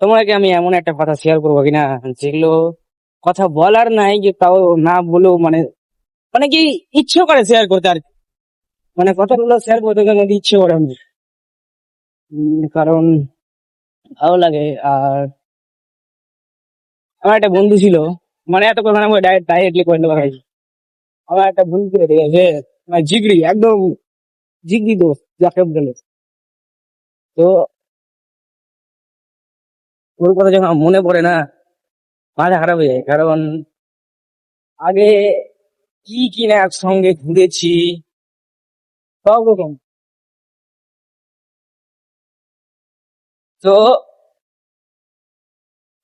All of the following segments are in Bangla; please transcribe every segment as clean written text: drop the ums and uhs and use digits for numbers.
তোমাকে আমি এমন একটা কথা শেয়ার করবো কিনা, যেগুলো কথা বলার নাই, যে তাও না বলেও মানে মানে কি ইচ্ছে করে শেয়ার করতে আর কি। মানে কথাগুলো শেয়ার করতে গেলে ইচ্ছে করে আমি, কারণ ভালো লাগে। আর আমার একটা বন্ধু ছিল, মানে এত কথা না ডাইরেক্টলি করে নেওয়া হয়। আমার একটা বন্ধু ছিল, ঠিক আছে, মানে জিগড়ি একদম, জিগড়ি দোস্ত যাকে বলে। তো ওর কথা যখন আমার মনে পড়ে না, মাথা খারাপ হয়ে যায়। কারণ আগে কি কি না একসঙ্গে ঘুরেছি, সব রকম। তো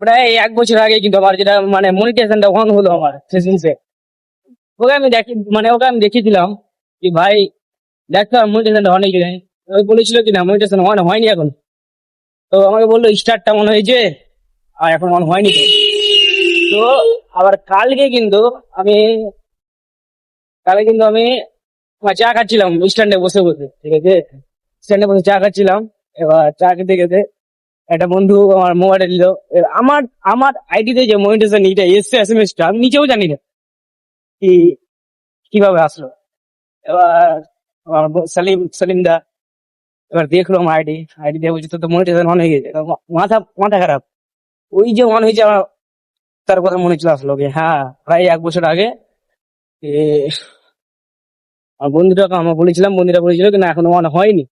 প্রায় 1 বছর আগে কিন্তু আমার যেটা মানে মনিটাইজেশনটা অন হলো আমার ফেসবুকে, ওকে আমি দেখি, মানে ওকে আমি দেখিয়েছিলাম কি ভাই দেখ তো মনিটাইজেশনটা অন হয়েছে। ওই বলেছিল কি না মনিটাইজেশন অন হয়নি এখন। তো আমাকে বললো স্টার্টটা অন হয়েছে, আর এখন অন হয়নি তো। তো আবার আমি কালকে কিন্তু আমি চা খাচ্ছিলাম স্ট্যান্ডে বসে বসে, ঠিক আছে, স্ট্যান্ডে বসে চা খাচ্ছিলাম। এবার চা খেতে খেতে একটা বন্ধু আমার মোবাইলে দিল। আমার আমার আইডিতে যে মনিটাইজেশন এটা এসছে, এসএমএস টা আমি নিজেও জানি না কি কিভাবে আসলো। এবার আমার সালিম সালিম দা এবার দেখলো আমার আইডি দিয়ে বলছে তো মনিটাইজেশন অন হয়ে গেছে। এবার মাথা মাথা খারাপ। ওই যে অন হয়েছে আমার, তার কথা মনে চলে আসলো কি হ্যাঁ, প্রায় 1 বছর আগে এ, আমার বন্ধুটা বলেছিল কি না এখনো অন হয়নি।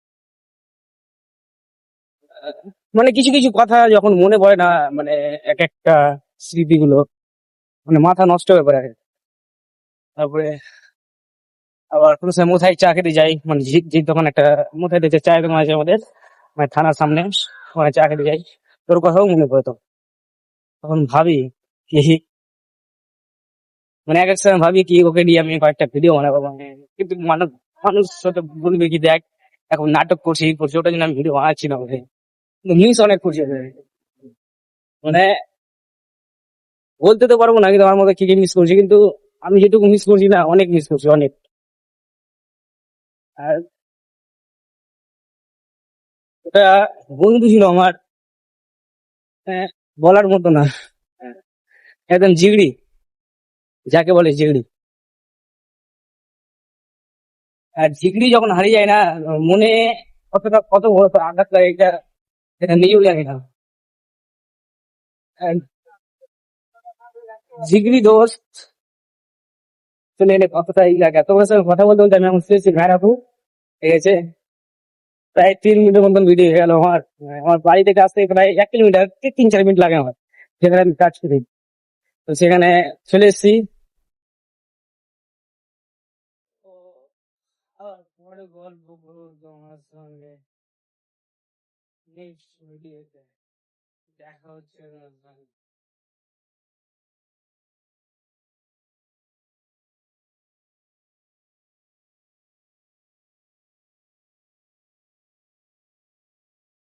মানে কিছু কিছু কথা যখন মনে পড়ে না, মানে এক একটা স্মৃতিগুলো, মানে মাথা নষ্ট হয়ে পড়ে আর কি। তারপরে আবার কোনো সময় মোথায় চা খেতে যাই, মানে যে দোকান একটা মোথায় দিতে চায়ের দোকান আছে আমাদের, মানে থানার সামনে, ওখানে চা খেতে যাই। তোর কথাও মনে পড়ে তো, তখন ভাবি কি, মানে এক এক সময় ভাবি কি ওকে দিয়ে আমি কয়েকটা ভিডিও বানাবো, মানে কিন্তু মানুষ মানুষ সাথে বলবে কি দেখ এখন নাটক করছি এই করছি, ওটার জন্য আমি ভিডিও বানাচ্ছি না ওকে, কিন্তু মিস অনেক করছি ওকে। মানে বলতে তো পারবো না কিন্তু আমার মধ্যে কি কি মিস করছি, কিন্তু আমি যেটুকু মিস করছি না অনেক মিস করছি অনেক। আর ওটা বন্ধু ছিল আমার, হ্যাঁ, বলার মতো না, একদম জিগড়ি, যাকে বলে জিগড়ি। আর জিগড়ি যখন হারিয়ে যায় না, মনে কত বড় একটা আঘাত লাগে, এটা এটা নিজেও জানি না। আর জিগড়ি দোস্ত চলে এলে কতটা ই লাগে। তোমার সঙ্গে কথা বলতে বলতে আমি এখন শুয়েছি ভাই রাখু, ঠিক আছে, প্রায় 3 মিনিটের মতন ভিডিও হয়ে গেল আমার। আমার বাড়ি থেকে আসতে প্রায় 1 কিলোমিটার, 3-4 মিনিট লাগে আমার, যেখানে আমি কাজ করি। তো সেখানে চলে এসেছি। ও, আবার পরে গল্প করবো তোমার সঙ্গে নেক্সট ভিডিওতে, দেখা হচ্ছে।